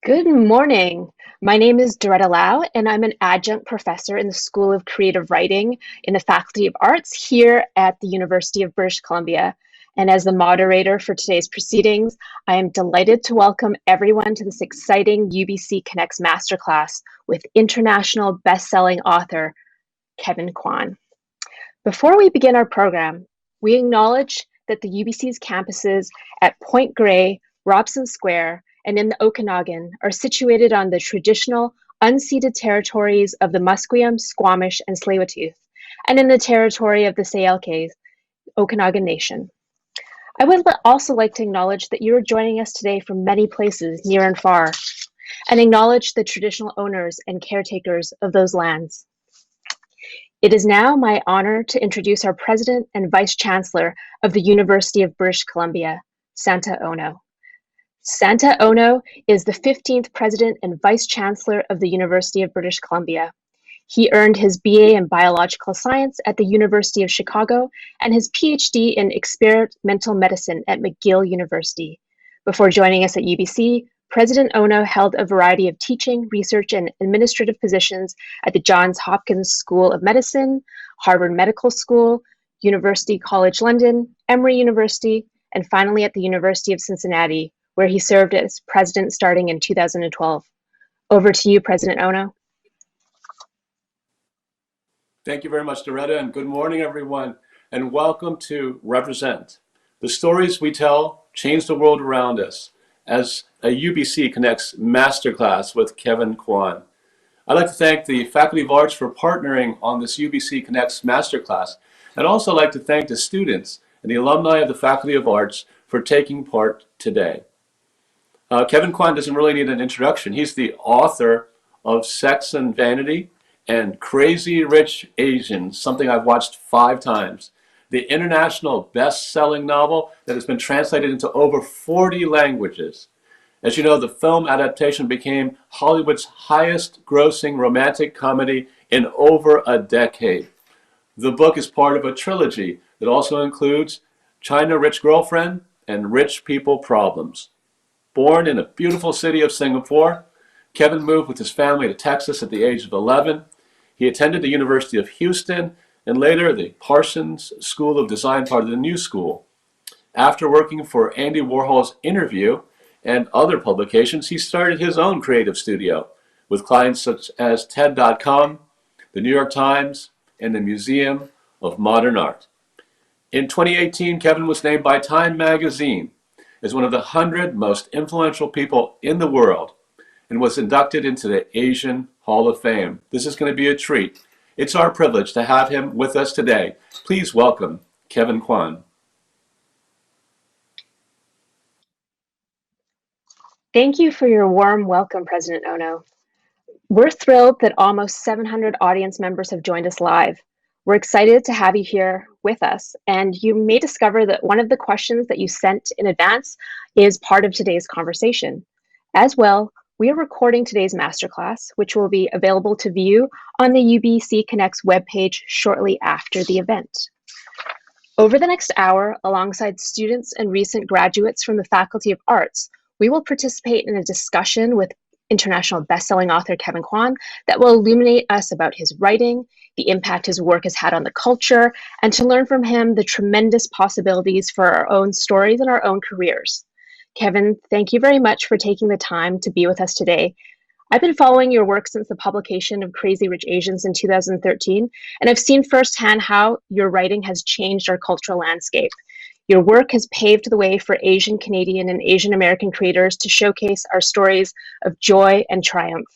Good morning. My name is Doretta Lau, and I'm an adjunct professor in the School of Creative Writing in the Faculty of Arts here at the University of British Columbia. And as the moderator for today's proceedings, I am delighted to welcome everyone to this exciting UBC Connects masterclass with international best-selling author Kevin Kwan. Before we begin our program, we acknowledge that the UBC's campuses at Point Grey, Robson Square, and in the Okanagan are situated on the traditional unceded territories of the Musqueam, Squamish, and Tsleil-Waututh, and in the territory of the Sayelkes, Okanagan Nation. I would also like to acknowledge that you are joining us today from many places near and far, and acknowledge the traditional owners and caretakers of those lands. It is now my honor to introduce our President and Vice Chancellor of the University of British Columbia, Santa Ono. Santa Ono is the 15th President and Vice Chancellor of the University of British Columbia. He earned his BA in Biological Science at the University of Chicago and his PhD in Experimental Medicine at McGill University. Before joining us at UBC, President Ono held a variety of teaching, research, and administrative positions at the Johns Hopkins School of Medicine, Harvard Medical School, University College London, Emory University, and finally at the University of Cincinnati, where he served as president starting in 2012. Over to you, President Ono. Thank you very much, Doretta, and good morning, everyone, and welcome to Represent. The stories we tell change the world around us as a UBC Connects masterclass with Kevin Kwan. I'd like to thank the Faculty of Arts for partnering on this UBC Connects masterclass, and also like to thank the students and the alumni of the Faculty of Arts for taking part today. Kevin Kwan doesn't really need an introduction. He's the author of Sex Vanity and Crazy Rich Asians, something I've watched 5 times. The international best-selling novel that has been translated into over 40 languages. As you know, the film adaptation became Hollywood's highest-grossing romantic comedy in over a decade. The book is part of a trilogy that also includes China Rich Girlfriend and Rich People Problems. Born in a beautiful city of Singapore, Kevin moved with his family to Texas at the age of 11. He attended the University of Houston and later the Parsons School of Design, part of the New School. After working for Andy Warhol's Interview and other publications, he started his own creative studio with clients such as TED.com, the New York Times, and the Museum of Modern Art. In 2018, Kevin was named by Time magazine as one of the 100 most influential people in the world and was inducted into the Asian Hall of Fame. This is going to be a treat. It's our privilege to have him with us today. Please welcome Kevin Kwan. Thank you for your warm welcome, President Ono. We're thrilled that almost 700 audience members have joined us live. We're excited to have you here with us, and you may discover that one of the questions that you sent in advance is part of today's conversation. As well, we are recording today's masterclass, which will be available to view on the UBC Connects webpage shortly after the event. Over the next hour, alongside students and recent graduates from the Faculty of Arts, we will participate in a discussion with international bestselling author Kevin Kwan that will illuminate us about his writing, the impact his work has had on the culture, and to learn from him the tremendous possibilities for our own stories and our own careers. Kevin, thank you very much for taking the time to be with us today. I've been following your work since the publication of Crazy Rich Asians in 2013, and I've seen firsthand how your writing has changed our cultural landscape. Your work has paved the way for Asian Canadian and Asian American creators to showcase our stories of joy and triumph.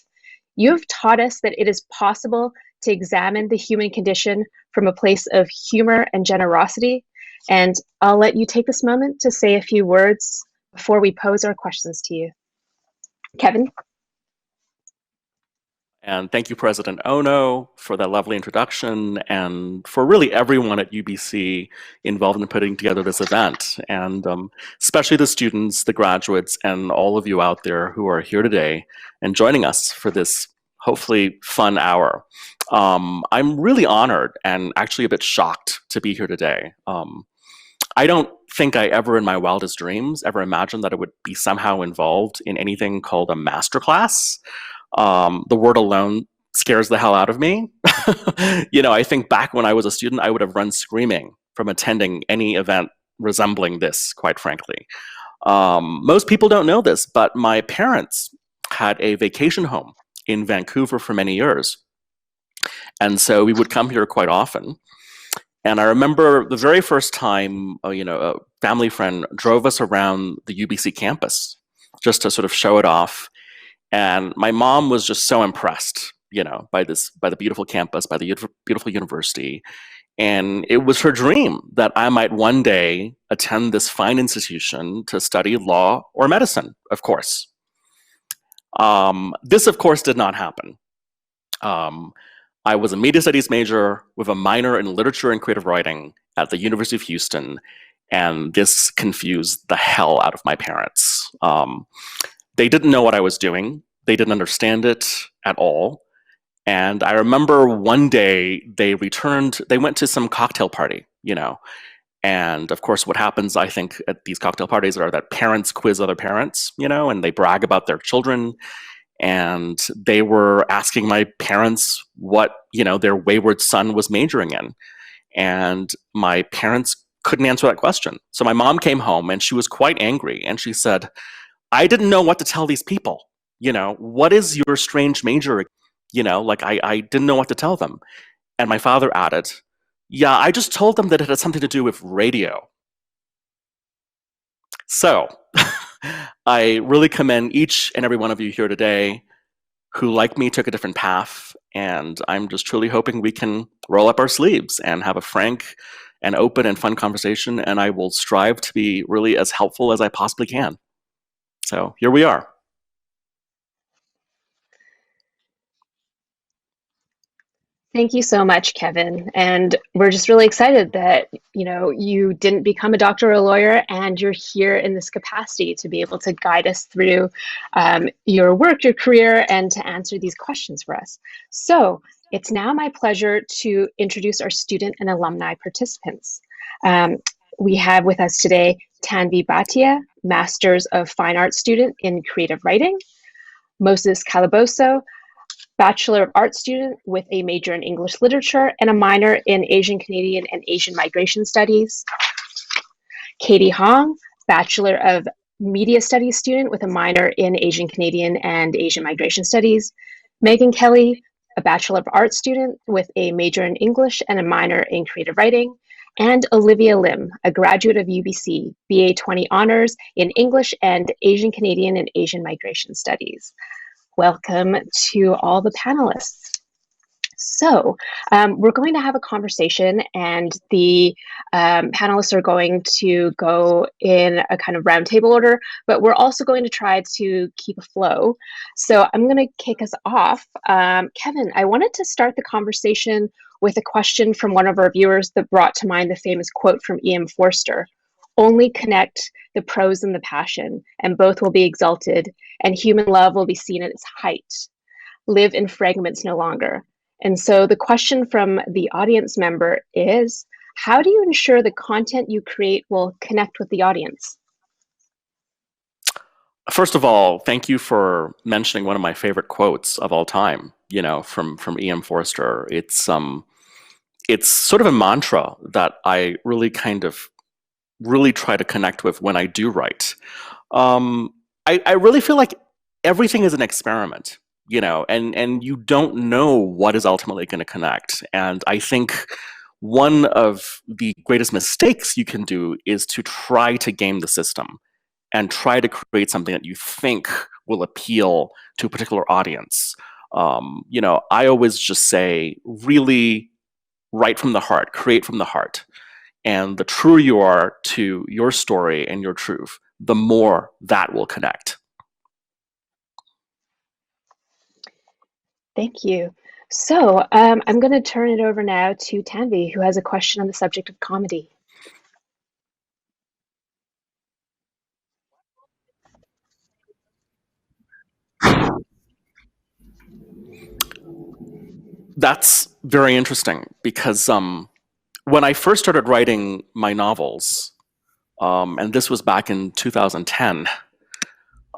You have taught us that it is possible to examine the human condition from a place of humor and generosity, and I'll let you take this moment to say a few words before we pose our questions to you. Kevin? And thank you, President Ono, for that lovely introduction and for really everyone at UBC involved in putting together this event. And especially the students, the graduates, and all of you out there who are here today and joining us for this hopefully fun hour. I'm really honored and actually a bit shocked to be here today. I don't think I ever in my wildest dreams ever imagined that I would be somehow involved in anything called a masterclass. The word alone scares the hell out of me. I think back when I was a student, I would have run screaming from attending any event resembling this, quite frankly. Most people don't know this, but my parents had a vacation home in Vancouver for many years. And so we would come here quite often. And I remember the very first time, a family friend drove us around the UBC campus just to sort of show it off. And my mom was just so impressed, by the beautiful campus, by the beautiful university. And it was her dream that I might one day attend this fine institution to study law or medicine, of course. This, of course, did not happen. I was a media studies major with a minor in literature and creative writing at the University of Houston, and this confused the hell out of my parents. They didn't know what I was doing. They didn't understand it at all. And I remember one day they went to some cocktail party, and of course what happens, I think, at these cocktail parties are that parents quiz other parents, and they brag about their children. And they were asking my parents what, their wayward son was majoring in. And my parents couldn't answer that question. So my mom came home and she was quite angry. And she said, I didn't know what to tell these people. What is your strange major? I didn't know what to tell them. And my father added, yeah, I just told them that it had something to do with radio. So I really commend each and every one of you here today who, like me, took a different path. And I'm just truly hoping we can roll up our sleeves and have a frank and open and fun conversation. And I will strive to be really as helpful as I possibly can. So here we are. Thank you so much, Kevin. And we're just really excited that, you didn't become a doctor or a lawyer and you're here in this capacity to be able to guide us through your work, your career, and to answer these questions for us. So it's now my pleasure to introduce our student and alumni participants. We have with us today Tanvi Bhatia, Masters of Fine Arts student in creative writing, Moses Calaboso, Bachelor of Arts student with a major in English literature and a minor in Asian Canadian and Asian migration studies. Katie Hong, Bachelor of Media Studies student with a minor in Asian Canadian and Asian migration studies. Megan Kelly, a Bachelor of Arts student with a major in English and a minor in creative writing. And Olivia Lim, a graduate of UBC, BA 20 honors in English and Asian Canadian and Asian migration studies. Welcome to all the panelists. So we're going to have a conversation and the panelists are going to go in a kind of roundtable order, but we're also going to try to keep a flow. So I'm going to kick us off. Kevin, I wanted to start the conversation with a question from one of our viewers that brought to mind the famous quote from E.M. Forster: only connect the prose and the passion, and both will be exalted, and human love will be seen at its height. Live in fragments no longer. And so the question from the audience member is, how do you ensure the content you create will connect with the audience? First of all, thank you for mentioning one of my favorite quotes of all time, from E.M. Forster. It's sort of a mantra that I really try to connect with when I do write. I really feel like everything is an experiment, and you don't know what is ultimately going to connect. And I think one of the greatest mistakes you can do is to try to game the system and try to create something that you think will appeal to a particular audience. I always just say, really write from the heart, create from the heart. And the truer you are to your story and your truth, the more that will connect. Thank you. So I'm going to turn it over now to Tanvi, who has a question on the subject of comedy. That's very interesting because when I first started writing my novels, and this was back in 2010.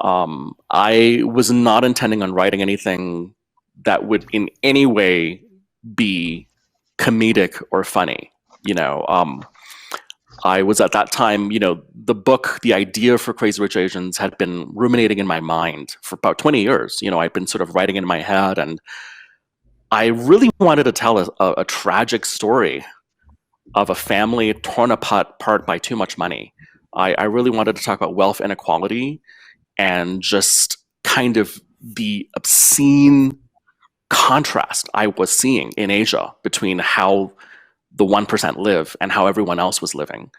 I was not intending on writing anything that would in any way be comedic or funny. I was at that time, the book, the idea for Crazy Rich Asians had been ruminating in my mind for about 20 years. I'd been sort of writing in my head, and I really wanted to tell a tragic story of a family torn apart by too much money. I really wanted to talk about wealth inequality and just kind of the obscene contrast I was seeing in Asia between how the 1% live and how everyone else was living.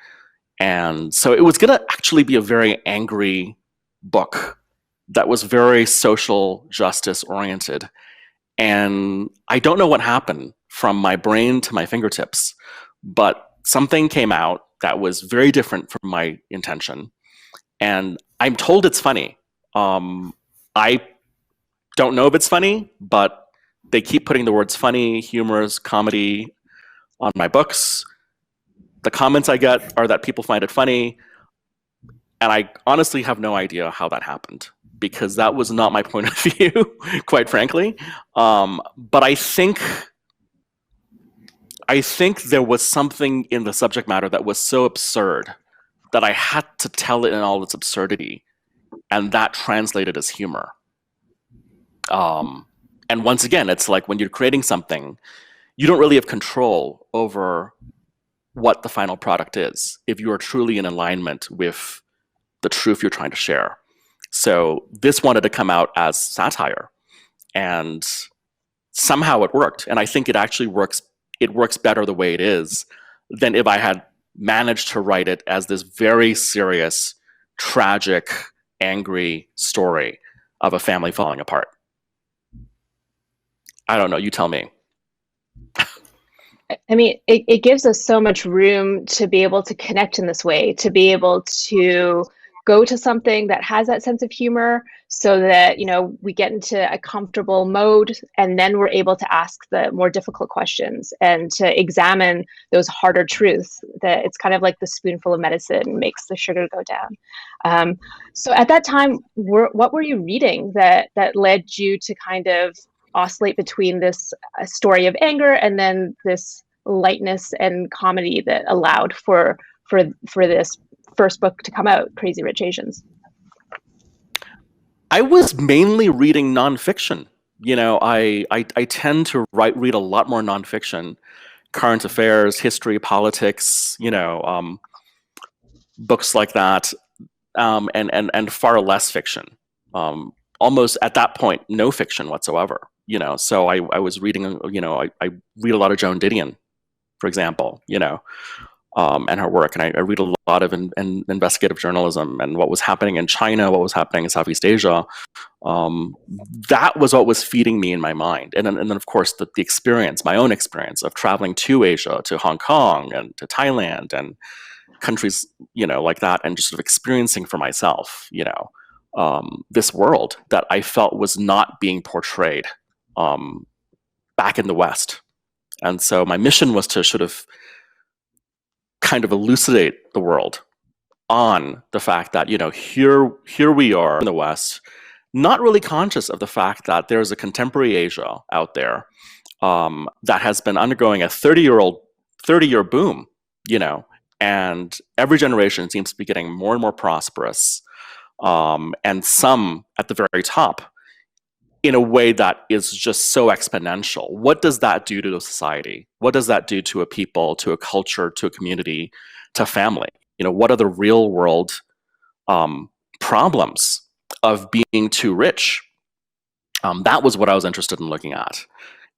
And so it was going to actually be a very angry book that was very social justice oriented. And I don't know what happened from my brain to my fingertips, but something came out that was very different from my intention. And I'm told it's funny. I don't know if it's funny, but they keep putting the words funny, humorous, comedy on my books. The comments I get are that people find it funny. And I honestly have no idea how that happened, because that was not my point of view, quite frankly. But I think there was something in the subject matter that was so absurd that I had to tell it in all its absurdity, and that translated as humor. And once again, it's like when you're creating something, you don't really have control over what the final product is if you are truly in alignment with the truth you're trying to share. So this wanted to come out as satire, and somehow it worked. And I think it actually works. It works better the way it is than if I had managed to write it as this very serious, tragic, angry story of a family falling apart. I don't know. You tell me. I mean, it gives us so much room to be able to connect in this way, to be able to go to something that has that sense of humor, so that, we get into a comfortable mode, and then we're able to ask the more difficult questions and to examine those harder truths. That it's kind of like the spoonful of medicine makes the sugar go down. So at that time, what were you reading that led you to kind of oscillate between this story of anger and then this lightness and comedy that allowed for this first book to come out, Crazy Rich Asians? I was mainly reading nonfiction. I tend to read a lot more nonfiction, current affairs, history, politics, books like that, and far less fiction. Almost at that point, no fiction whatsoever. So I was reading. I read a lot of Joan Didion, for example. And her work, and I read a lot of investigative journalism and what was happening in China, what was happening in Southeast Asia. That was what was feeding me in my mind, and then of course the experience, my own experience of traveling to Asia, to Hong Kong, and to Thailand, and countries like that, and just sort of experiencing for myself, this world that I felt was not being portrayed back in the West. And so my mission was to sort of kind of elucidate the world on the fact that, here we are in the West, not really conscious of the fact that there's a contemporary Asia out there that has been undergoing a 30-year boom, and every generation seems to be getting more and more prosperous, and some at the very top in a way that is just so exponential. What does that do to a society? What does that do to a people, to a culture, to a community, to family? What are the real world problems of being too rich? That was what I was interested in looking at.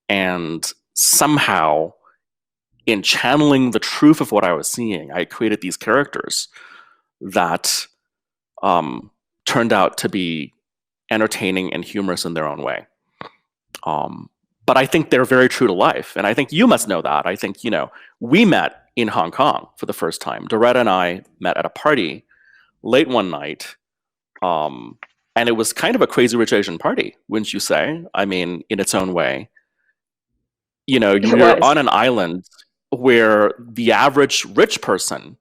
And somehow, in channeling the truth of what I was seeing, I created these characters that turned out to be entertaining and humorous in their own way. But I think they're very true to life. And I think you must know that. I think, we met in Hong Kong for the first time. Doretta and I met at a party late one night. And it was kind of a Crazy Rich Asian party, wouldn't you say? I mean, in its own way. You're on an island where the average rich person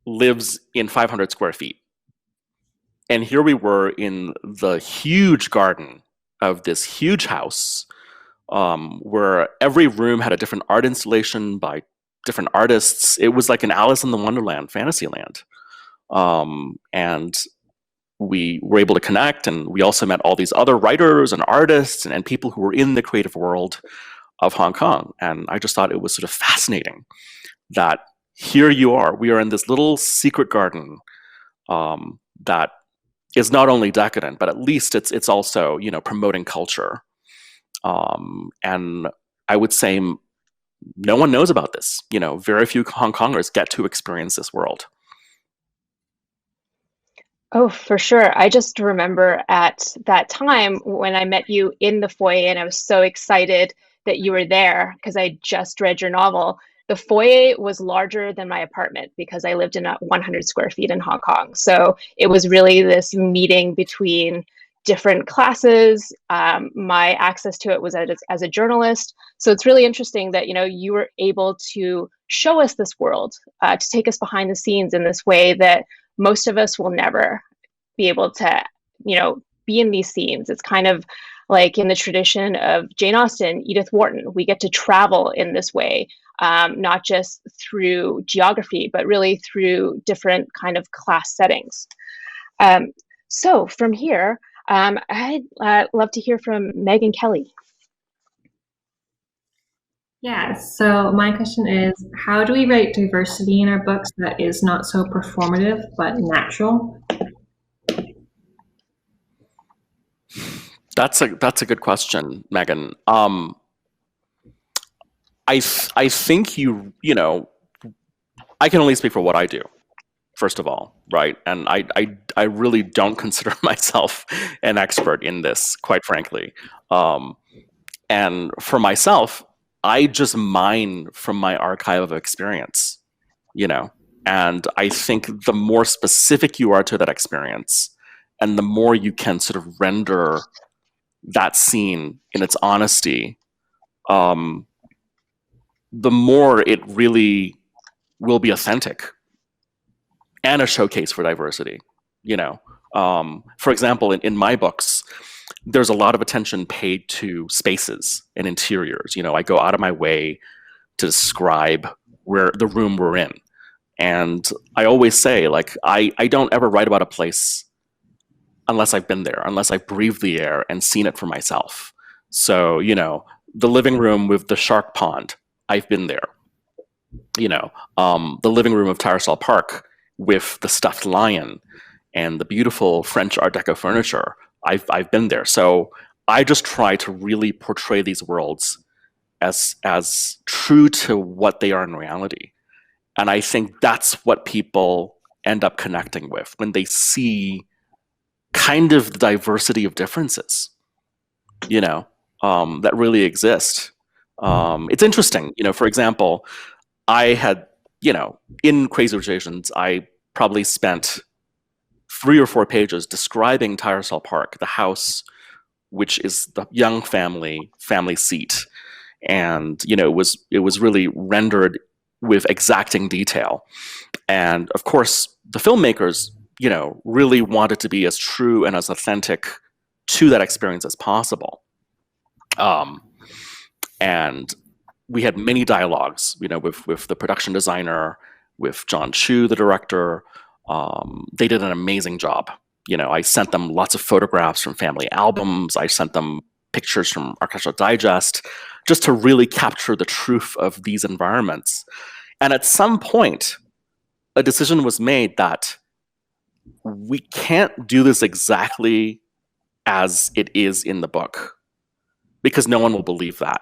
lives in 500 square feet. And here we were in the huge garden of this huge house, where every room had a different art installation by different artists. It was like an Alice in the Wonderland, Fantasyland. And we were able to connect, and we also met all these other writers and artists and people who were in the creative world of Hong Kong. And I just thought it was sort of fascinating that here you are, we are in this little secret garden that is not only decadent, but at least it's also, you know, promoting culture. And I would say no one knows about this. You know, very few Hong Kongers get to experience this world. Oh, for sure. I just remember at that time when I met you in the foyer, and I was so excited that you were there because I just read your novel. The foyer was larger than my apartment because I lived in a 100 square feet in Hong Kong. So it was really this meeting between different classes. My access to it was as a journalist. So it's really interesting that, you know, you were able to show us this world, to take us behind the scenes in this way that most of us will never be able to, you know, be in these scenes. It's kind of like in the tradition of Jane Austen, Edith Wharton. We get to travel in this way, not just through geography, but really through different kind of class settings. So from here, I'd love to hear from Meg and Kelly. Yeah, so my question is, how do we write diversity in our books that is not so performative but natural? That's a good question, Megan. I think you know, I can only speak for what I do, first of all, right? And I really don't consider myself an expert in this, quite frankly. And for myself, I just mine from my archive of experience, you know. And I think the more specific you are to that experience, and the more you can sort of render that scene in its honesty, the more it really will be authentic and a showcase for diversity, you know. For example, in my books, there's a lot of attention paid to spaces and interiors. You know, I go out of my way to describe where the room we're in. And I always say, like, I don't ever write about a place unless I've been there, unless I've breathed the air and seen it for myself. So, you know, the living room with the shark pond, I've been there. You know, the living room of Tyersall Park with the stuffed lion and the beautiful French Art Deco furniture, I've been there. So I just try to really portray these worlds as true to what they are in reality. And I think that's what people end up connecting with when they see kind of the diversity of differences, you know, that really exist. It's interesting, you know, for example, I had, you know, in Crazy Rich Asians, I probably spent 3 or 4 pages describing Tyersall Park, the house, which is the young family seat. And, you know, it was really rendered with exacting detail. And of course, the filmmakers, you know, really wanted to be as true and as authentic to that experience as possible. And we had many dialogues, you know, with the production designer, with John Chu, the director. They did an amazing job. You know, I sent them lots of photographs from family albums. I sent them pictures from Architectural Digest, just to really capture the truth of these environments. And at some point, a decision was made that we can't do this exactly as it is in the book, because no one will believe that.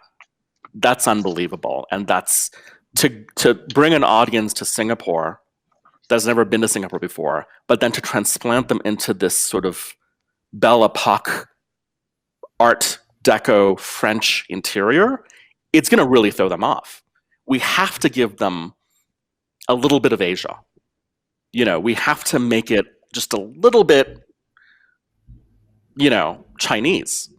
That's unbelievable. And that's to bring an audience to Singapore that's never been to Singapore before, but then to transplant them into this sort of Belle Epoque Art Deco French interior, it's going to really throw them off. We have to give them a little bit of Asia. You know, we have to make it just a little bit, you know, Chinese.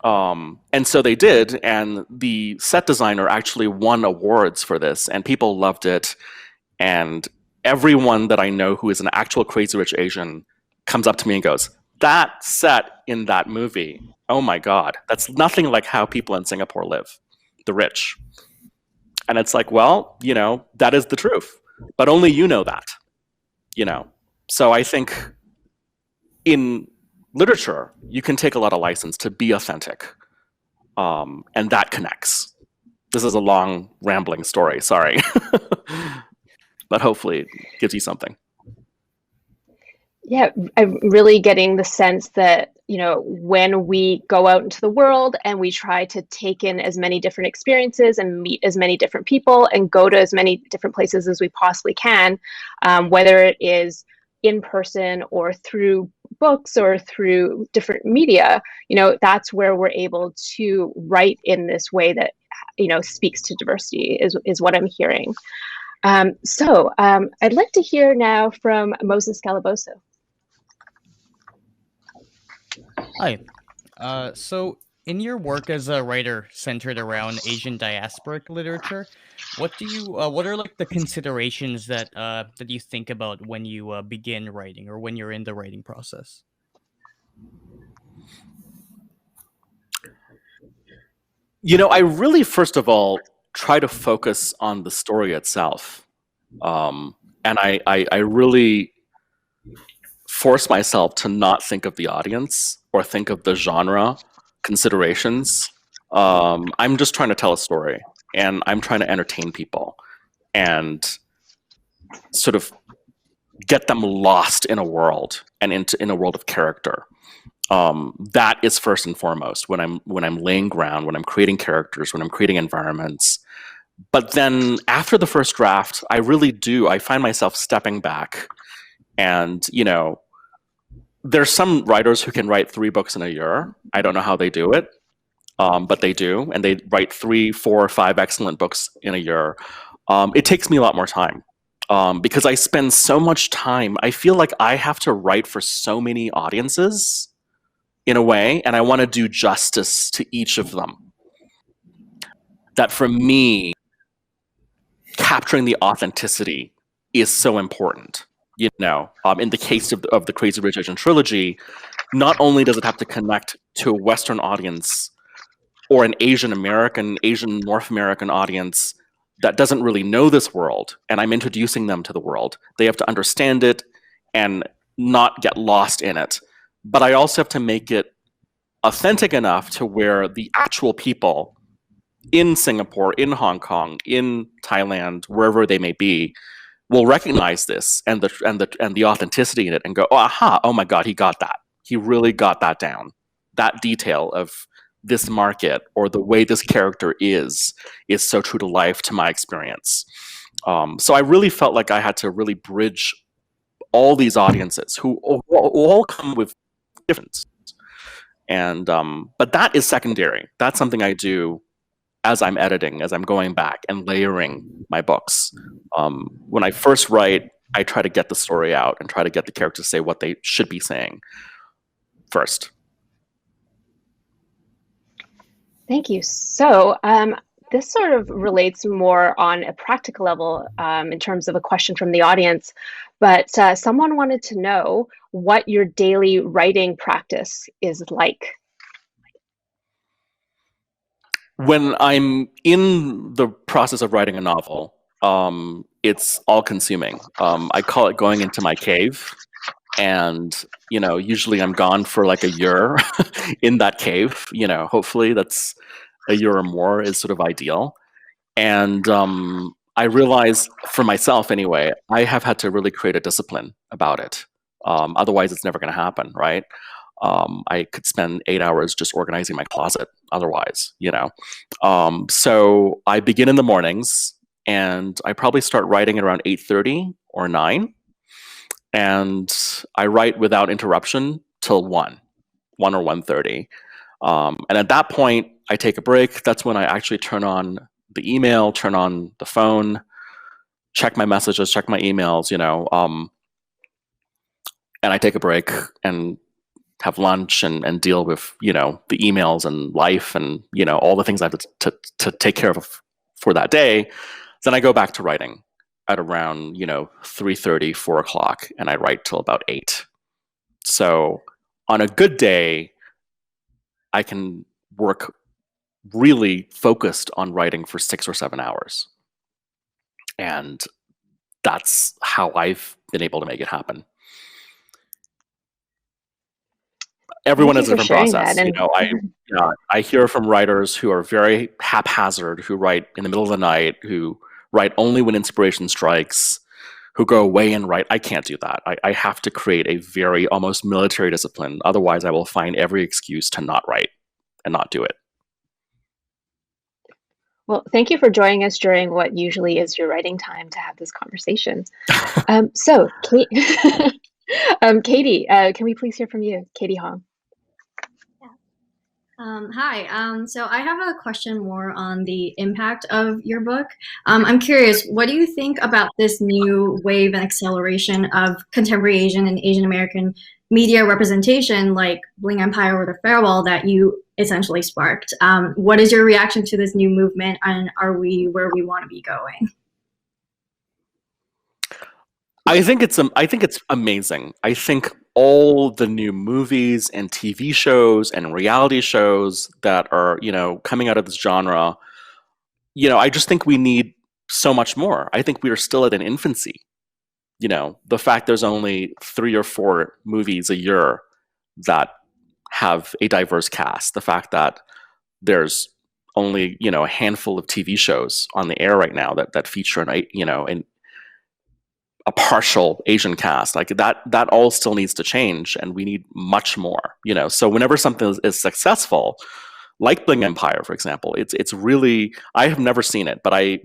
And so they did, and the set designer actually won awards for this, and people loved it. And everyone that I know who is an actual Crazy Rich Asian comes up to me and goes, that set in that movie, oh my God, that's nothing like how people in Singapore live, the rich. And it's like, well, that is the truth, but only you know that, So I think in literature, you can take a lot of license to be authentic, and that connects. This is a long, rambling story, sorry. But hopefully it gives you something. Yeah, I'm really getting the sense that, when we go out into the world and we try to take in as many different experiences and meet as many different people and go to as many different places as we possibly can, whether it is in person or through books or through different media, that's where we're able to write in this way that, speaks to diversity is what I'm hearing. So I'd like to hear now from Moses Calaboso. Hi. So in your work as a writer centered around Asian diasporic literature, what are like the considerations that you think about when you begin writing or when you're in the writing process? I really, first of all, try to focus on the story itself. And I really force myself to not think of the audience or think of the genre considerations. I'm just trying to tell a story, and I'm trying to entertain people and sort of get them lost in a world and in a world of character. That is first and foremost when I'm laying ground, when I'm creating characters, when I'm creating environments. But then after the first draft, I find myself stepping back, and there's some writers who can write 3 books in a year. I don't know how they do it, but they do, and they write 3, 4, 5 excellent books in a year. It takes me a lot more time because I spend so much time. I feel like I have to write for so many audiences in a way, and I want to do justice to each of them. That for me, capturing the authenticity is so important. In the case of the Crazy Rich Asian trilogy, not only does it have to connect to a Western audience or an Asian North American audience that doesn't really know this world, and I'm introducing them to the world, they have to understand it and not get lost in it. But I also have to make it authentic enough to where the actual people in Singapore, in Hong Kong, in Thailand, wherever they may be, will recognize this and the authenticity in it and go, oh, aha, oh my God, he got that. He really got that down. That detail of this market or the way this character is so true to life to my experience. So I really felt like I had to really bridge all these audiences who all come with difference. And but that is secondary. That's something I do as I'm editing, as I'm going back and layering my books. When I first write, I try to get the story out and try to get the characters to say what they should be saying first. Thank you. So this sort of relates more on a practical level in terms of a question from the audience, but someone wanted to know what your daily writing practice is like. When I'm in the process of writing a novel, it's all-consuming. I call it going into my cave, and usually I'm gone for like a year in that cave. Hopefully that's a year or more is sort of ideal. And I realize for myself anyway, I have had to really create a discipline about it. Otherwise, it's never going to happen, right? I could spend 8 hours just organizing my closet otherwise, So I begin in the mornings, and I probably start writing at around 8:30 or 9. And I write without interruption till 1 or 1:30. And at that point, I take a break. That's when I actually turn on the email, turn on the phone, check my messages, check my emails, and I take a break and have lunch and deal with, the emails and life and, all the things I have to take care of for that day. Then I go back to writing. at around 3:30, 4 o'clock, and I write till about 8. So on a good day, I can work really focused on writing for 6 or 7 hours. And that's how I've been able to make it happen. Everyone Thank has you a for different sharing process. that. And I hear from writers who are very haphazard, who write in the middle of the night, who write only when inspiration strikes, who go away and write. I can't do that. I have to create a very almost military discipline. Otherwise, I will find every excuse to not write and not do it. well, thank you for joining us during what usually is your writing time to have this conversation. So, Katie, can we please hear from you? Katie Hong. Hi. So I have a question more on the impact of your book. I'm curious, what do you think about this new wave and acceleration of contemporary Asian and Asian American media representation, like Bling Empire or The Farewell, that you essentially sparked? What is your reaction to this new movement, and are we where we want to be going? I think it's amazing. I think all the new movies and TV shows and reality shows that are, coming out of this genre, I just think we need so much more. I think we are still at an infancy. The fact there's only 3 or 4 movies a year that have a diverse cast, the fact that there's only, a handful of TV shows on the air right now that feature a partial Asian cast, like that all still needs to change, and we need much more. So whenever something is successful, like Bling Empire, for example, it's really, I have never seen it, but I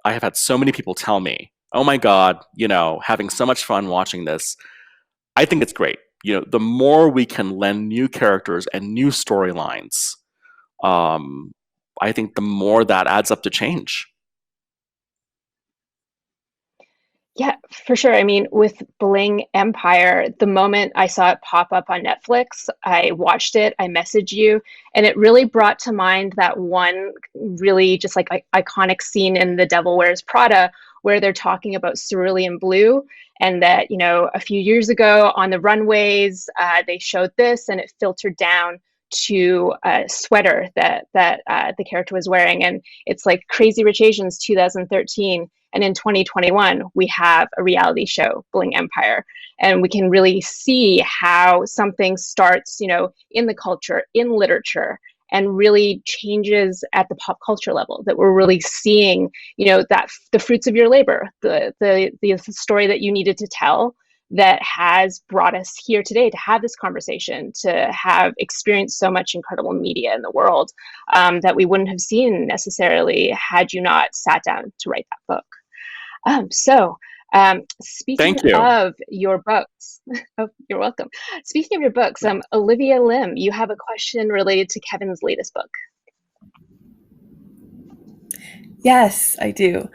have had so many people tell me, oh my God, having so much fun watching this. I think it's great. The more we can lend new characters and new storylines, I think the more that adds up to change. Yeah, for sure. I mean, with Bling Empire, the moment I saw it pop up on Netflix, I watched it, I messaged you, and it really brought to mind that one really just like iconic scene in The Devil Wears Prada, where they're talking about cerulean blue, and that, a few years ago on the runways, they showed this and it filtered down to a sweater that the character was wearing. And it's like Crazy Rich Asians 2013. And in 2021, we have a reality show, Bling Empire. And we can really see how something starts, in the culture, in literature, and really changes at the pop culture level, that we're really seeing, that the fruits of your labor, the story that you needed to tell, that has brought us here today to have this conversation, to have experienced so much incredible media in the world, that we wouldn't have seen necessarily had you not sat down to write that book. Speaking Thank you. of your books, oh, you're welcome. Speaking of your books, Olivia Lim, you have a question related to Kevin's latest book. Yes, I do.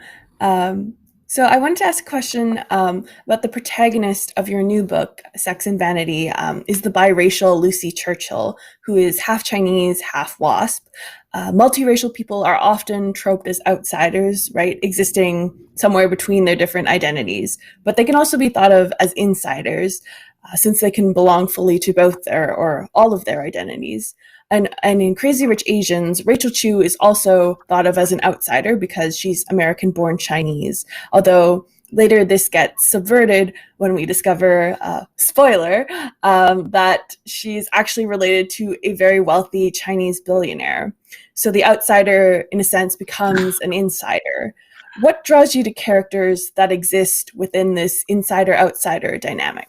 So I wanted to ask a question about the protagonist of your new book, Sex and Vanity, is the biracial Lucy Churchill, who is half Chinese, half WASP. Multiracial people are often troped as outsiders, right, existing somewhere between their different identities, but they can also be thought of as insiders, since they can belong fully to both their or all of their identities. And in Crazy Rich Asians, Rachel Chu is also thought of as an outsider because she's American-born Chinese, although later this gets subverted when we discover, spoiler, that she's actually related to a very wealthy Chinese billionaire. So the outsider, in a sense, becomes an insider. What draws you to characters that exist within this insider-outsider dynamic?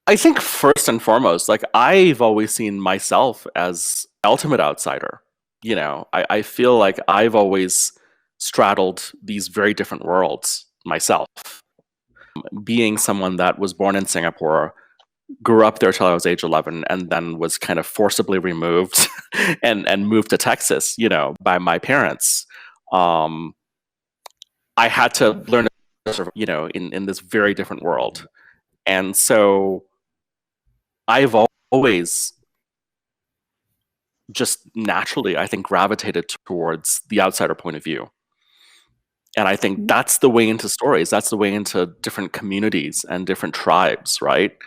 I think first and foremost, like, I've always seen myself as ultimate outsider. I feel like I've always straddled these very different worlds myself. Being someone that was born in Singapore, grew up there till I was age 11, and then was kind of forcibly removed and moved to Texas, by my parents. I had to learn to survive, in this very different world. And so I've always just naturally, I think, gravitated towards the outsider point of view. And I think that's the way into stories. That's the way into different communities and different tribes, right?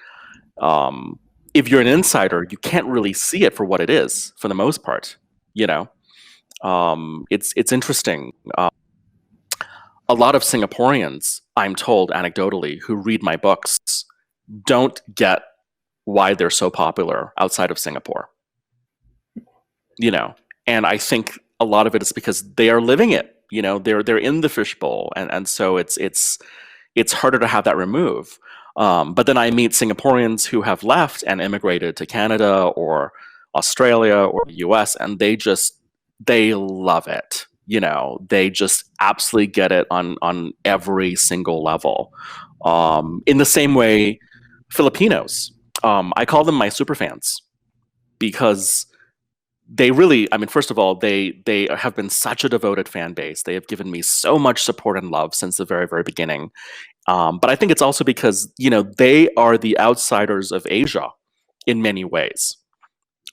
If you're an insider, you can't really see it for what it is, for the most part. You know, it's interesting. A lot of Singaporeans, I'm told anecdotally, who read my books, don't get why they're so popular outside of Singapore. You know, and I think a lot of it is because they are living it. You know, they're in the fishbowl, and so it's harder to have that remove. But then I meet Singaporeans who have left and immigrated to Canada or Australia or the US, and they love it. You know, they just absolutely get it on every single level. In the same way, Filipinos, I call them my super fans because they really, I mean, first of all, they have been such a devoted fan base. They have given me so much support and love since the very, very beginning. But I think it's also because, you know, they are the outsiders of Asia in many ways.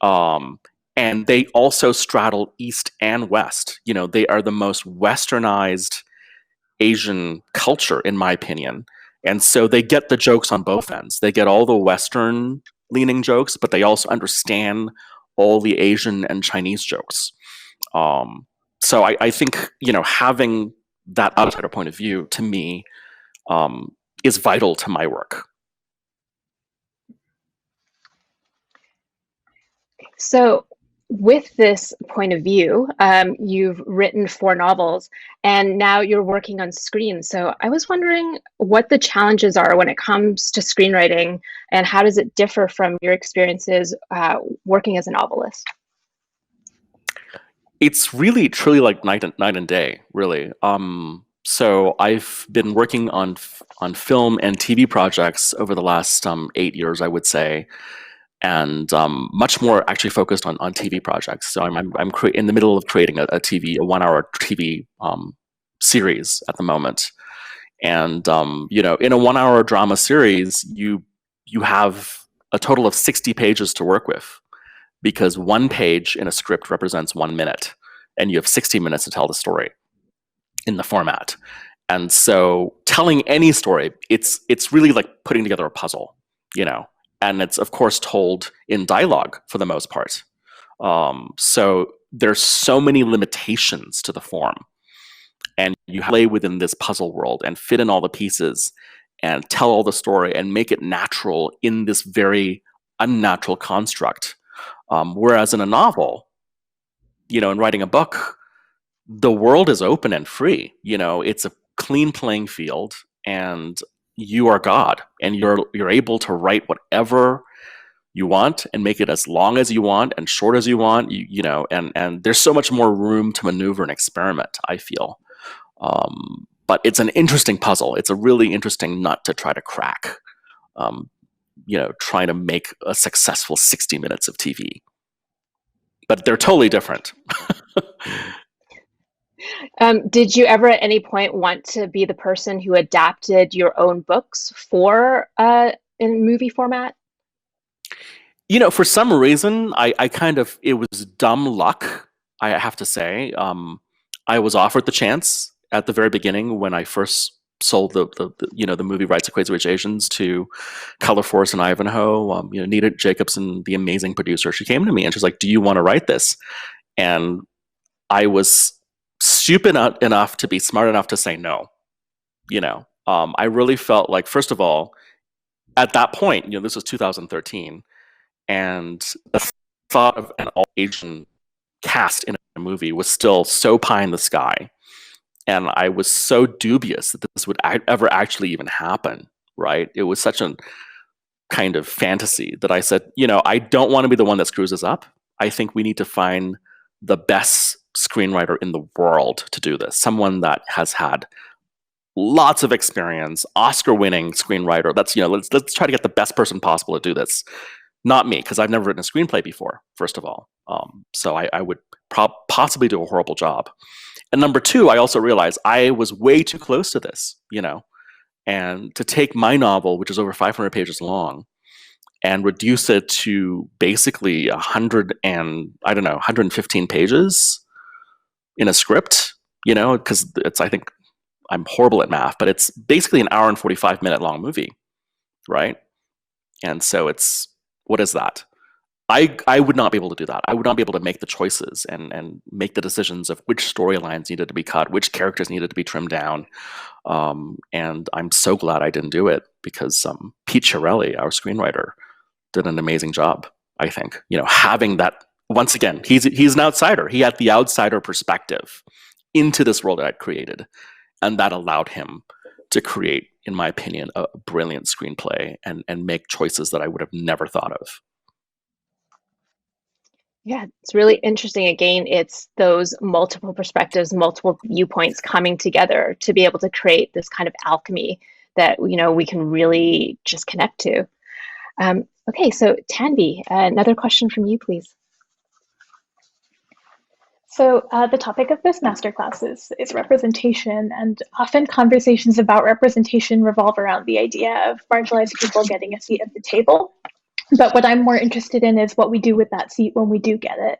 And they also straddle East and West. You know, they are the most westernized Asian culture, in my opinion. And so they get the jokes on both ends. They get all the Western leaning jokes, but they also understand all the Asian and Chinese jokes. So I think, you know, having that outsider point of view, to me, is vital to my work. So, with this point of view, you've written 4 novels and now you're working on screen. So, I was wondering what the challenges are when it comes to screenwriting and how does it differ from your experiences working as a novelist? It's really, truly like night and day, really. So I've been working on film and TV projects over the last 8 years, I would say, and much more actually focused on TV projects. So I'm in the middle of creating a 1-hour TV series at the moment. And you know, in a 1-hour drama series, you have a total of 60 pages to work with, because one page in a script represents 1 minute, and you have 60 minutes to tell the story in the format. And so telling any story, it's really like putting together a puzzle, you know, and it's of course told in dialogue for the most part. So there's so many limitations to the form, and you play within this puzzle world and fit in all the pieces and tell all the story and make it natural in this very unnatural construct. Whereas in a novel, you know, in writing a book, the world is open and free. You know, it's a clean playing field, and you are God, and you're able to write whatever you want and make it as long as you want and short as you want. You know, and there's so much more room to maneuver and experiment, I feel. But it's an interesting puzzle. It's a really interesting nut to try to crack. You know, trying to make a successful 60 minutes of TV. But they're totally different. Did you ever at any point want to be the person who adapted your own books for in movie format? You know, for some reason, I kind of, it was dumb luck, I have to say. I was offered the chance at the very beginning when I first sold the movie rights of Crazy Rich Asians to Color Force and Ivanhoe. You know, Nita Jacobson, the amazing producer, she came to me and she's like, "Do you want to write this?" And I was stupid enough to be smart enough to say no. You know, I really felt like, first of all, at that point, you know, this was 2013, and the thought of an all-Asian cast in a movie was still so pie in the sky. And I was so dubious that this would ever actually even happen, right? It was such a kind of fantasy that I said, you know, I don't want to be the one that screws this up. I think we need to find the best screenwriter in the world to do this. Someone that has had lots of experience, Oscar-winning screenwriter. That's, you know, let's try to get the best person possible to do this. Not me, because I've never written a screenplay before, first of all. So I would possibly do a horrible job. And number two, I also realized I was way too close to this, you know, and to take my novel, which is over 500 pages long, and reduce it to basically 115 pages in a script, because I think I'm horrible at math, but it's basically an hour and 45-minute long movie, right? And so what is that? I would not be able to do that. I would not be able to make the choices and make the decisions of which storylines needed to be cut, which characters needed to be trimmed down. And I'm so glad I didn't do it, because Pete Chiarelli, our screenwriter, did an amazing job, I think. Having that, once again, he's an outsider. He had the outsider perspective into this world that I'd created. And that allowed him to create, in my opinion, a brilliant screenplay and make choices that I would have never thought of. Yeah, it's really interesting. Again, it's those multiple perspectives, multiple viewpoints coming together to be able to create this kind of alchemy that we can really just connect to. Okay, so Tanvi, another question from you, please. So the topic of this masterclass is representation, and often conversations about representation revolve around the idea of marginalized people getting a seat at the table. But what I'm more interested in is what we do with that seat when we do get it.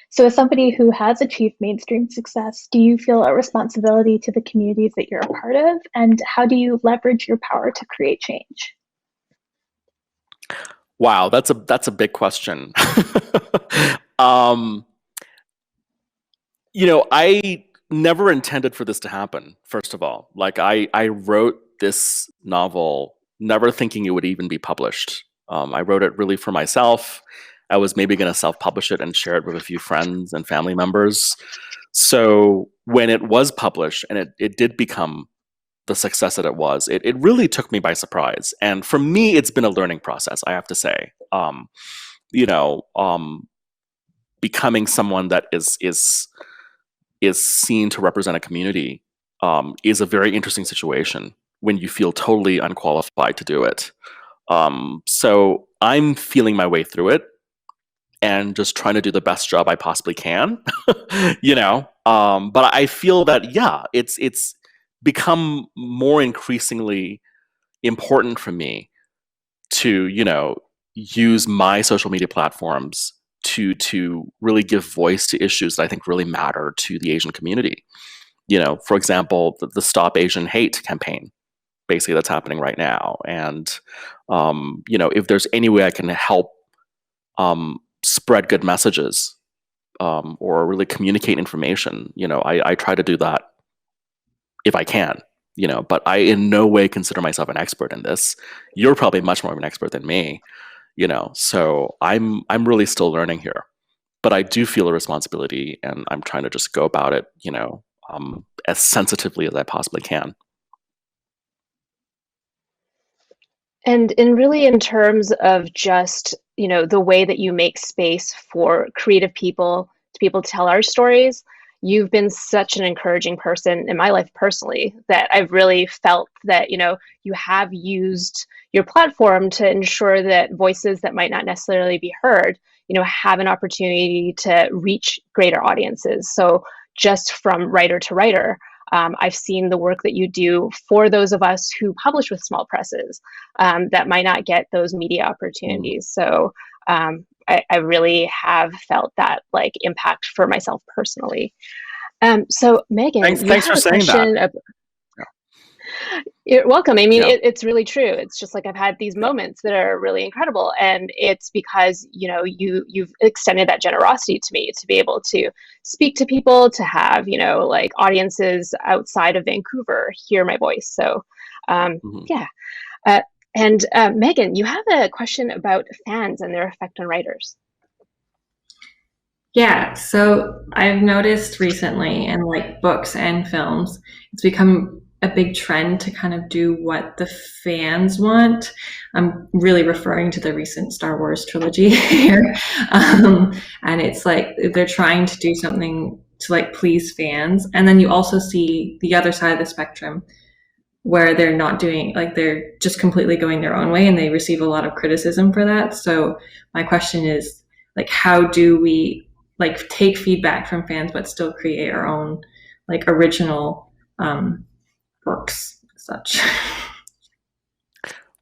So as somebody who has achieved mainstream success, do you feel a responsibility to the communities that you're a part of? And how do you leverage your power to create change? Wow, that's a big question. I never intended for this to happen, first of all. Like, I wrote this novel never thinking it would even be published. I wrote it really for myself. I was maybe going to self-publish it and share it with a few friends and family members. So when it was published and it did become the success that it was, it really took me by surprise. And for me, it's been a learning process, I have to say. Becoming someone that is seen to represent a community is a very interesting situation when you feel totally unqualified to do it. So I'm feeling my way through it and just trying to do the best job I possibly can, but I feel that, it's become more increasingly important for me to, use my social media platforms to really give voice to issues that I think really matter to the Asian community. For example, the Stop Asian Hate campaign, basically, that's happening right now. And, if there's any way I can help spread good messages or really communicate information, I try to do that if I can, but I in no way consider myself an expert in this. You're probably much more of an expert than me, so I'm really still learning here. But I do feel a responsibility, and I'm trying to just go about it, as sensitively as I possibly can. And in terms of just, the way that you make space for creative people to be able to tell our stories, you've been such an encouraging person in my life personally, that I've really felt that, you have used your platform to ensure that voices that might not necessarily be heard, have an opportunity to reach greater audiences. So just from writer to writer, I've seen the work that you do for those of us who publish with small presses that might not get those media opportunities. So I really have felt that impact for myself personally. So Megan, thanks for saying that. You're welcome. I mean, it's really true. It's just I've had these moments that are really incredible, and it's because you've extended that generosity to me to be able to speak to people, to have audiences outside of Vancouver hear my voice. So yeah. And Megan, you have a question about fans and their effect on writers. Yeah, so I've noticed recently in books and films, it's become a big trend to kind of do what the fans want. I'm really referring to the recent Star Wars trilogy here. And it's they're trying to do something to please fans. And then you also see the other side of the spectrum where they're not doing, they're just completely going their own way, and they receive a lot of criticism for that. So my question is, how do we take feedback from fans but still create our own original works, such?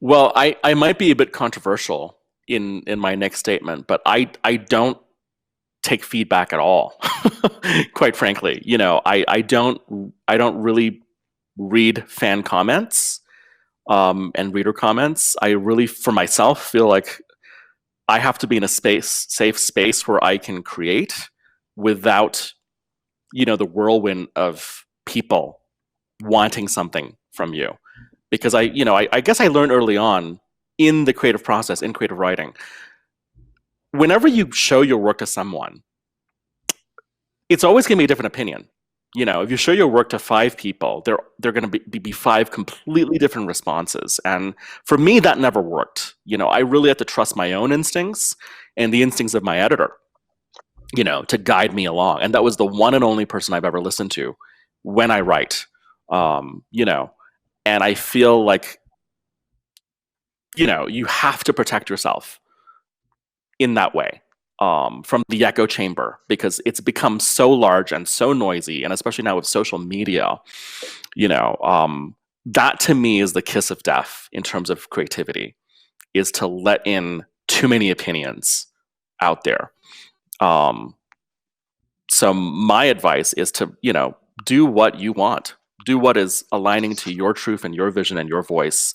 Well, I might be a bit controversial in my next statement, but I don't take feedback at all. Quite frankly, I don't really read fan comments and reader comments. I really, for myself, feel like I have to be in a safe space where I can create without, the whirlwind of people wanting something from you. Because I guess I learned early on in the creative process, in creative writing, whenever you show your work to someone, it's always going to be a different opinion. If you show your work to 5 people, they're going to be 5 completely different responses. And for me, that never worked. I really had to trust my own instincts and the instincts of my editor, to guide me along. And that was the one and only person I've ever listened to when I write. And I feel like, you have to protect yourself in that way. From the echo chamber, because it's become so large and so noisy, and especially now with social media, that to me is the kiss of death in terms of creativity, is to let in too many opinions out there. So my advice is to, do what you want, do what is aligning to your truth and your vision and your voice.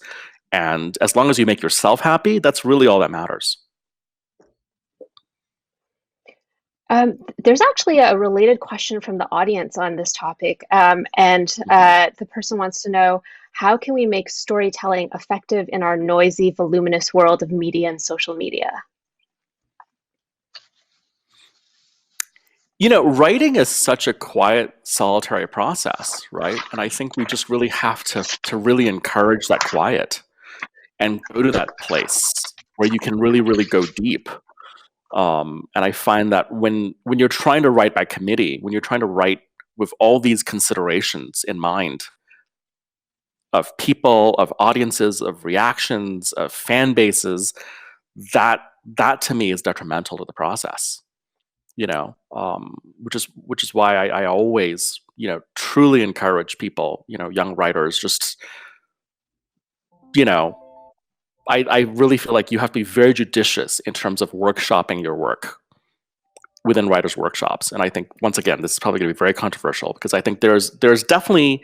And as long as you make yourself happy, that's really all that matters. There's actually a related question from the audience on this topic, and the person wants to know, how can we make storytelling effective in our noisy, voluminous world of media and social media? Writing is such a quiet, solitary process, right? And I think we just really have to really encourage that quiet and go to that place where you can really, really go deep. And I find that when you're trying to write by committee, when you're trying to write with all these considerations in mind of people, of audiences, of reactions, of fan bases, that to me is detrimental to the process. Which is why I always, truly encourage people, young writers, just, I really feel like you have to be very judicious in terms of workshopping your work within writers' workshops. And I think, once again, this is probably going to be very controversial, because I think there's definitely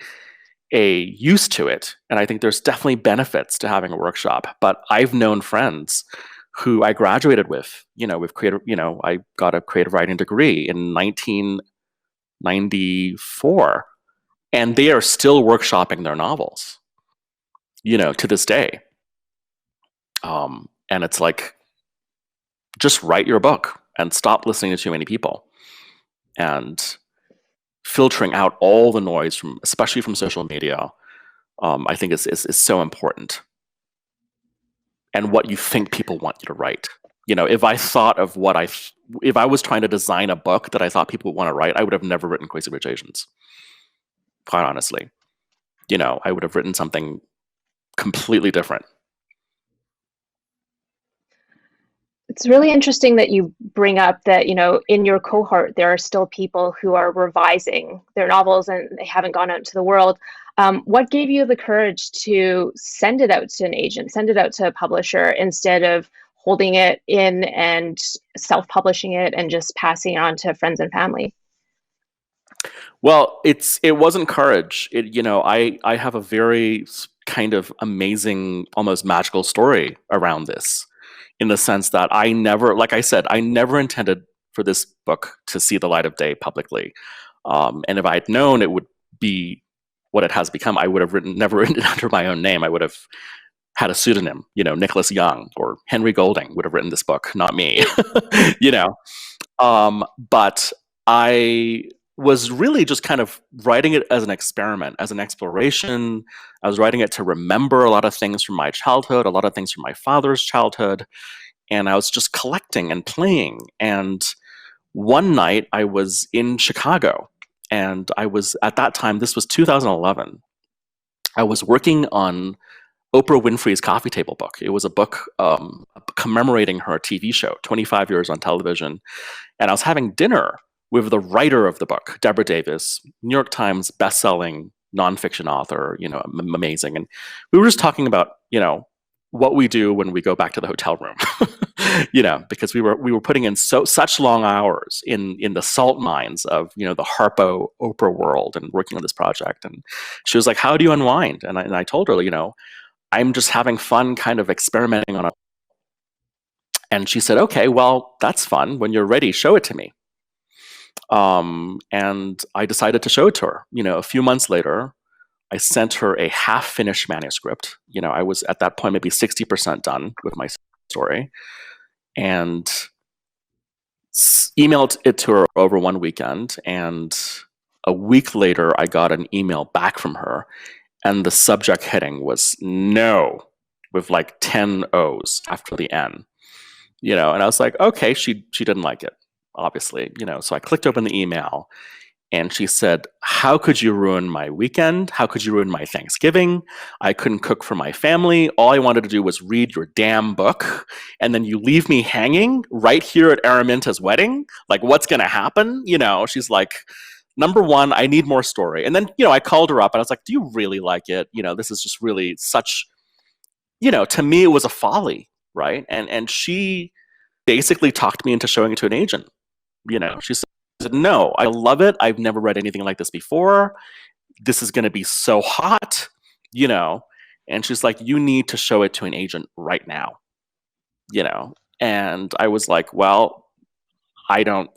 a use to it. And I think there's definitely benefits to having a workshop. But I've known friends who I graduated with, with creative, I got a creative writing degree in 1994, and they are still workshopping their novels, to this day. And it's like, just write your book and stop listening to too many people, and filtering out all the noise especially from social media. I think is so important. And what you think people want you to write. If I thought of if I was trying to design a book that I thought people would want to write, I would have never written Crazy Rich Asians. Quite honestly, I would have written something completely different. It's really interesting that you bring up that, in your cohort, there are still people who are revising their novels and they haven't gone out into the world. What gave you the courage to send it out to an agent, send it out to a publisher, instead of holding it in and self-publishing it and just passing it on to friends and family? Well, it wasn't courage. I have a very kind of amazing, almost magical story around this, in the sense that like I said, I never intended for this book to see the light of day publicly. And if I had known it would be what it has become, I would have never written it under my own name. I would have had a pseudonym, Nicholas Young or Henry Golding would have written this book, not me. But I was really just kind of writing it as an experiment, as an exploration. I was writing it to remember a lot of things from my childhood, a lot of things from my father's childhood. And I was just collecting and playing. And one night I was in Chicago, and I was, at that time, this was 2011, I was working on Oprah Winfrey's coffee table book. It was a book commemorating her TV show, 25 years on television. And I was having dinner with the writer of the book, Deborah Davis, New York Times bestselling nonfiction author, amazing. And we were just talking about, what we do when we go back to the hotel room, because we were putting in such long hours in the salt mines of, the Harpo Oprah world and working on this project. And she was like, how do you unwind? And I told her, I'm just having fun kind of experimenting on it. And she said, okay, well, that's fun. When you're ready, show it to me. And I decided to show it to her. A few months later, I sent her a half-finished manuscript. I was at that point maybe 60% done with my story, and emailed it to her over one weekend. And a week later, I got an email back from her, and the subject heading was "no" with like 10 O's after the N. And I was like, okay, she didn't like it, obviously. So I clicked open the email. And she said, how could you ruin my weekend? How could you ruin my Thanksgiving? I couldn't cook for my family. All I wanted to do was read your damn book. And then you leave me hanging right here at Araminta's wedding? Like, what's going to happen? She's like, number one, I need more story. And then, I called her up and I was like, do you really like it? This is just really such, to me, it was a folly, right? And she basically talked me into showing it to an agent. She said, no, I love it. I've never read anything like this before. This is going to be so hot, and she's like, you need to show it to an agent right now, and I was like, well, I don't,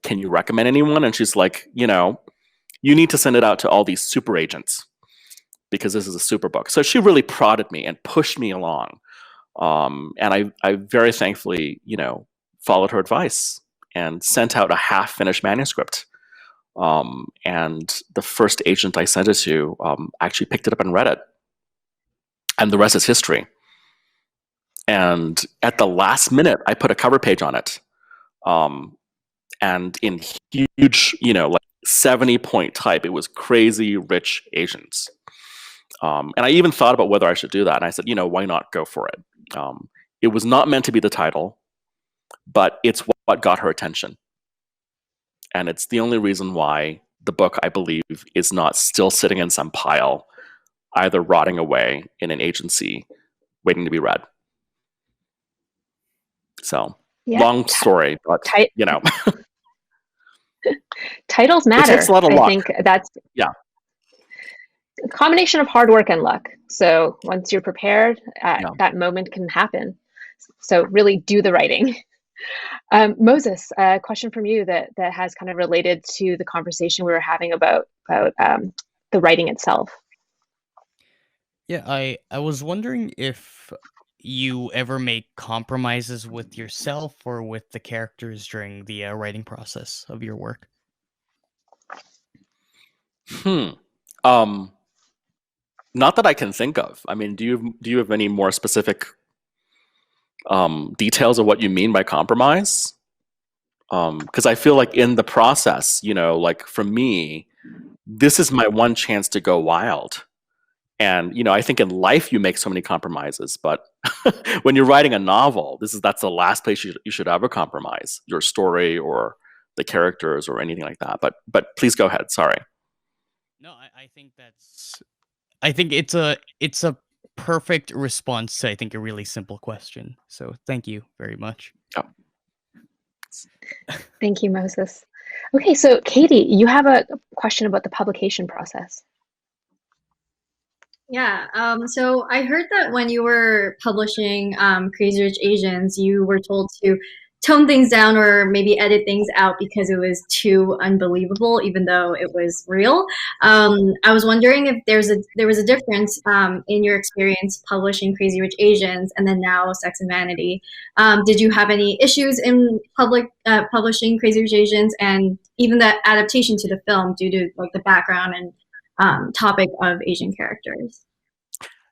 can you recommend anyone? And she's like, you need to send it out to all these super agents because this is a super book. So she really prodded me and pushed me along. And I very thankfully, followed her advice and sent out a half-finished manuscript. And the first agent I sent it to actually picked it up and read it. And the rest is history. And at the last minute, I put a cover page on it. And in huge, like 70-point type, it was Crazy Rich Asians. And I even thought about whether I should do that. And I said, why not go for it? It was not meant to be the title, but it's what got her attention. And it's the only reason why the book, I believe, is not still sitting in some pile, either rotting away in an agency, waiting to be read. So, long story, but, Titles matter. It takes a lot of luck. I think that's a combination of hard work and luck. So once you're prepared, that moment can happen. So really do the writing. Moses, a question from you that has kind of related to the conversation we were having about the writing itself. Yeah, I was wondering if you ever make compromises with yourself or with the characters during the writing process of your work. Not that I can think of. I mean, do you have any more specific details of what you mean by compromise? Because I feel like in the process, like for me, this is my one chance to go wild. And, I think in life you make so many compromises, but when you're writing a novel, that's the last place you should ever compromise your story or the characters or anything like that. But please go ahead. Sorry. No, I think it's a perfect response to, I think, a really simple question. So thank you very much. Oh. Thank you, Moses. Okay, so Katie, you have a question about the publication process. Yeah, so I heard that when you were publishing Crazy Rich Asians, you were told to tone things down or maybe edit things out because it was too unbelievable, even though it was real. I was wondering if there was a difference in your experience publishing Crazy Rich Asians and then now Sex and Vanity. Did you have any issues in publishing Crazy Rich Asians and even the adaptation to the film due to like the background and topic of Asian characters?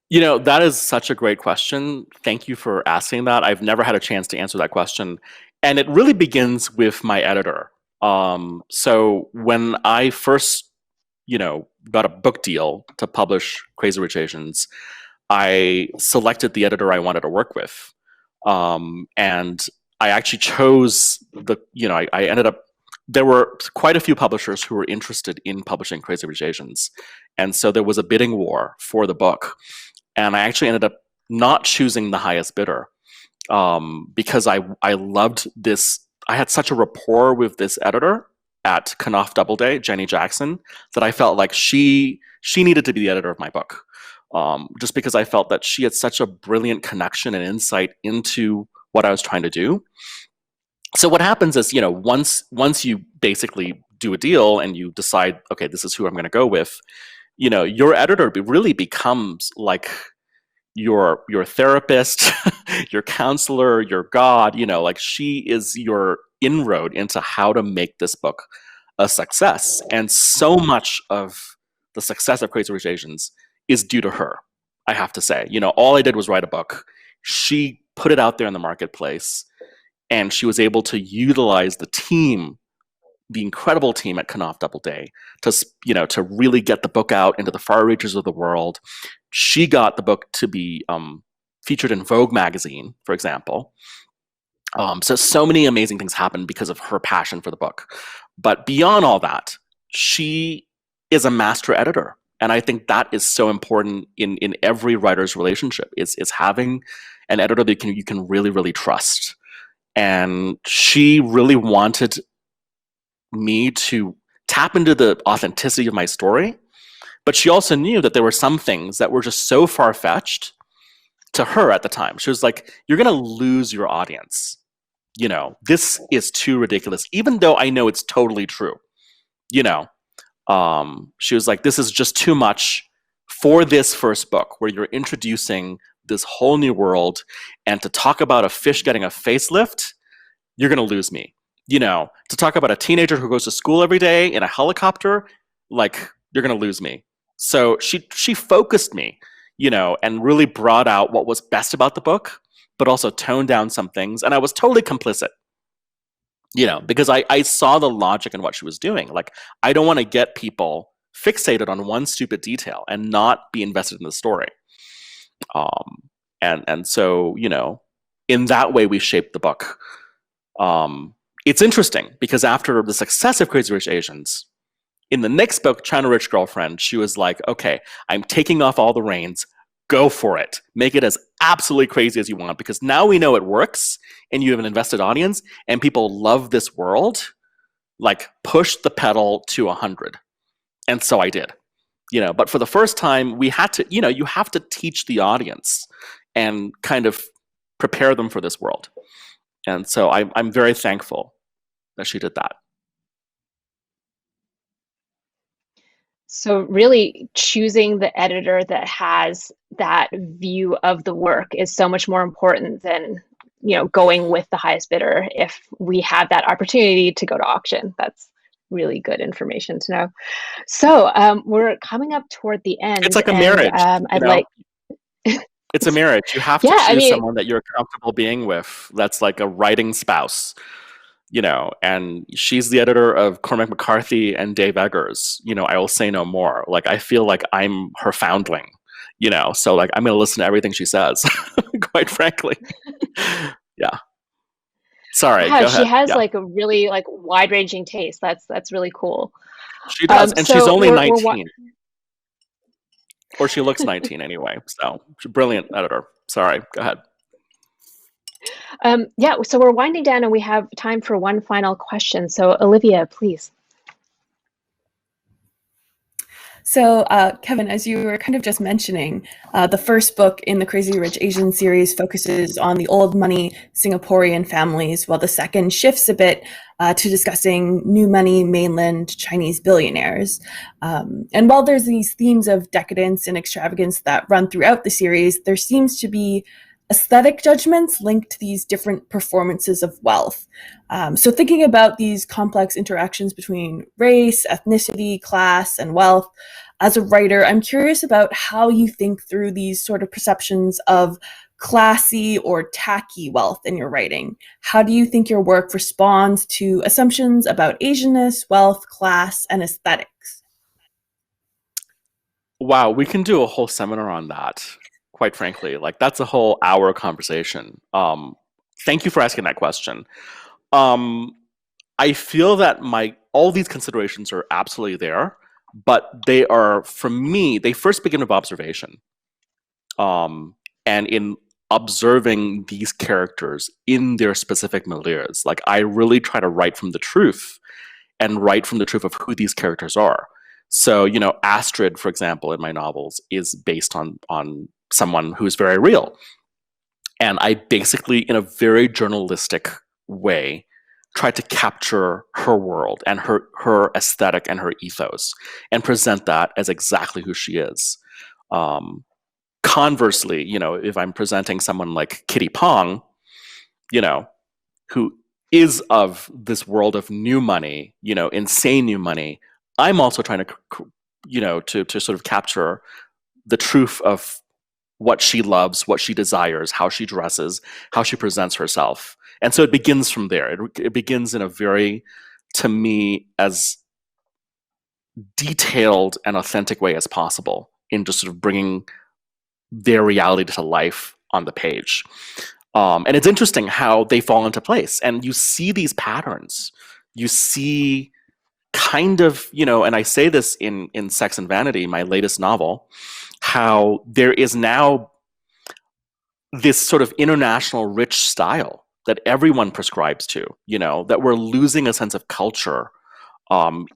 That is such a great question. Thank you for asking that. I've never had a chance to answer that question. And it really begins with my editor. So when I first, got a book deal to publish Crazy Rich Asians, I selected the editor I wanted to work with. And I actually chose I ended up, there were quite a few publishers who were interested in publishing Crazy Rich Asians. And so there was a bidding war for the book. And I actually ended up not choosing the highest bidder, because I loved this. I had such a rapport with this editor at Knopf Doubleday, Jenny Jackson, that I felt like she needed to be the editor of my book, just because I felt that she had such a brilliant connection and insight into what I was trying to do. So what happens is, once you basically do a deal and you decide, okay, this is who I'm going to go with, your editor really becomes like your therapist, your counselor, your God. Like she is your inroad into how to make this book a success. And so much of the success of Crazy Rich Asians is due to her, I have to say. All I did was write a book. She put it out there in the marketplace, and she was able to utilize the team, the incredible team at Knopf Doubleday, to really get the book out into the far reaches of the world. She got the book to be featured in Vogue magazine, for example. So many amazing things happened because of her passion for the book. But beyond all that, she is a master editor. And I think that is so important in every writer's relationship, is having an editor that you can really, really trust. And she really wanted me to tap into the authenticity of my story, but she also knew that there were some things that were just so far-fetched to her at the time. She was like, you're going to lose your audience. This is too ridiculous, even though I know it's totally true. She was like, this is just too much for this first book where you're introducing this whole new world, and to talk about a fish getting a facelift, you're going to lose me. To talk about a teenager who goes to school every day in a helicopter, like, you're going to lose me. So she focused me, and really brought out what was best about the book, but also toned down some things. And I was totally complicit, because I saw the logic in what she was doing. Like, I don't want to get people fixated on one stupid detail and not be invested in the story. And so, in that way, we shaped the book. It's interesting because after the success of Crazy Rich Asians, in the next book, China Rich Girlfriend, she was like, okay, I'm taking off all the reins. Go for it. Make it as absolutely crazy as you want, because now we know it works and you have an invested audience and people love this world. Like, push the pedal to 100. And so I did. But for the first time, we had to, you have to teach the audience and kind of prepare them for this world. And so I'm very thankful that she did that. So really choosing the editor that has that view of the work is so much more important than, going with the highest bidder if we have that opportunity to go to auction. That's really good information to know. So we're coming up toward the end. It's like a marriage. It's a marriage. You have to choose someone that you're comfortable being with. That's like a writing spouse. And she's the editor of Cormac McCarthy and Dave Eggers. I will say no more. Like, I feel like I'm her foundling, so like, I'm going to listen to everything she says, quite frankly. Yeah. Sorry. Yeah, go she ahead. has Yeah. like a really like wide-ranging taste. That's really cool. She does. And so she's only we're 19. Or she looks 19 anyway. So she's a brilliant editor. Sorry. Go ahead. Yeah, so we're winding down and we have time for one final question. So Olivia, please. So, Kevin, as you were kind of just mentioning, the first book in the Crazy Rich Asian series focuses on the old money Singaporean families, while the second shifts a bit to discussing new money mainland Chinese billionaires. And while there's these themes of decadence and extravagance that run throughout the series, there seems to be aesthetic judgments linked to these different performances of wealth. So thinking about these complex interactions between race, ethnicity, class, and wealth, as a writer, I'm curious about how you think through these sort of perceptions of classy or tacky wealth in your writing. How do you think your work responds to assumptions about Asianness, wealth, class, and aesthetics? Wow, we can do a whole seminar on that. Quite frankly, like, that's a whole hour conversation. Thank you for asking that question. I feel that all these considerations are absolutely there, but they are, for me, they first begin with observation. and in observing these characters in their specific milieus. Like, I really try to write from the truth and write from the truth of who these characters are. So, Astrid, for example, in my novels is based on someone who's very real. And I basically, in a very journalistic way, try to capture her world and her aesthetic and her ethos and present that as exactly who she is. Conversely, if I'm presenting someone like Kitty Pong, who is of this world of new money, insane new money, I'm also trying to sort of capture the truth of what she loves, what she desires, how she dresses, how she presents herself. And so it begins from there. It begins in a very, to me, as detailed and authentic way as possible in just sort of bringing their reality to life on the page. And it's interesting how they fall into place. And you see these patterns. You see kind of, and I say this in Sex and Vanity, my latest novel, how there is now this sort of international rich style that everyone prescribes to, that we're losing a sense of culture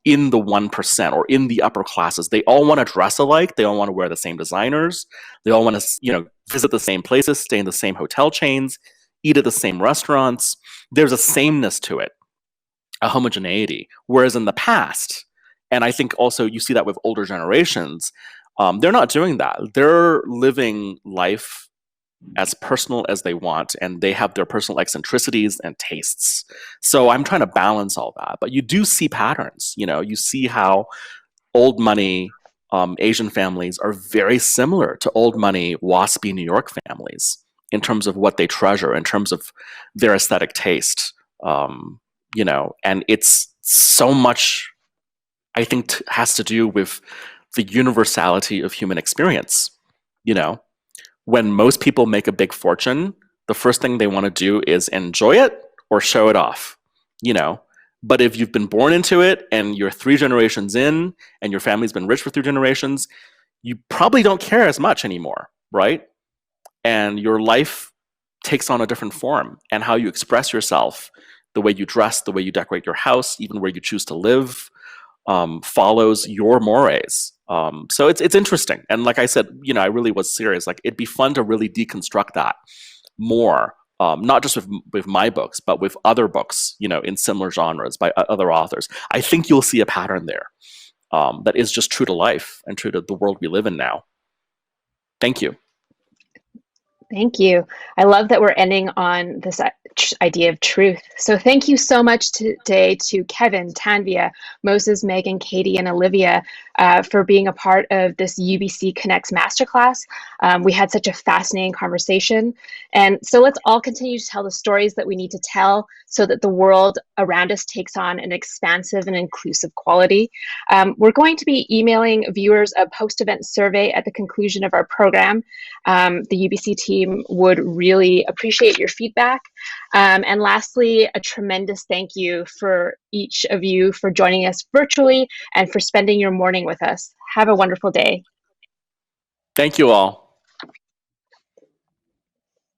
in the 1% or in the upper classes. They all want to dress alike. They all want to wear the same designers. They all want to, visit the same places, stay in the same hotel chains, eat at the same restaurants. There's a sameness to it, a homogeneity. Whereas in the past, and I think also you see that with older generations, they're not doing that. They're living life as personal as they want, and they have their personal eccentricities and tastes. So I'm trying to balance all that. But you do see patterns. You see how old money Asian families are very similar to old money waspy New York families in terms of what they treasure, in terms of their aesthetic taste. And it's so much, I think, has to do with the universality of human experience. When most people make a big fortune, the first thing they want to do is enjoy it or show it off, But if you've been born into it and you're 3 generations in and your family's been rich for 3 generations, you probably don't care as much anymore, right? And your life takes on a different form, and how you express yourself, the way you dress, the way you decorate your house, even where you choose to live, follows your mores. So it's interesting. And like I said, I really was serious. Like, it'd be fun to really deconstruct that more, not just with my books, but with other books, in similar genres by other authors. I think you'll see a pattern there that is just true to life and true to the world we live in now. Thank you. Thank you. I love that we're ending on this idea of truth. So thank you so much today to Kevin, Tanvia, Moses, Megan, Katie, and Olivia for being a part of this UBC Connects masterclass. We had such a fascinating conversation. And so let's all continue to tell the stories that we need to tell so that the world around us takes on an expansive and inclusive quality. We're going to be emailing viewers a post-event survey at the conclusion of our program. The UBC team would really appreciate your feedback. And lastly, a tremendous thank you for each of you for joining us virtually and for spending your morning with us. Have a wonderful day. Thank you all.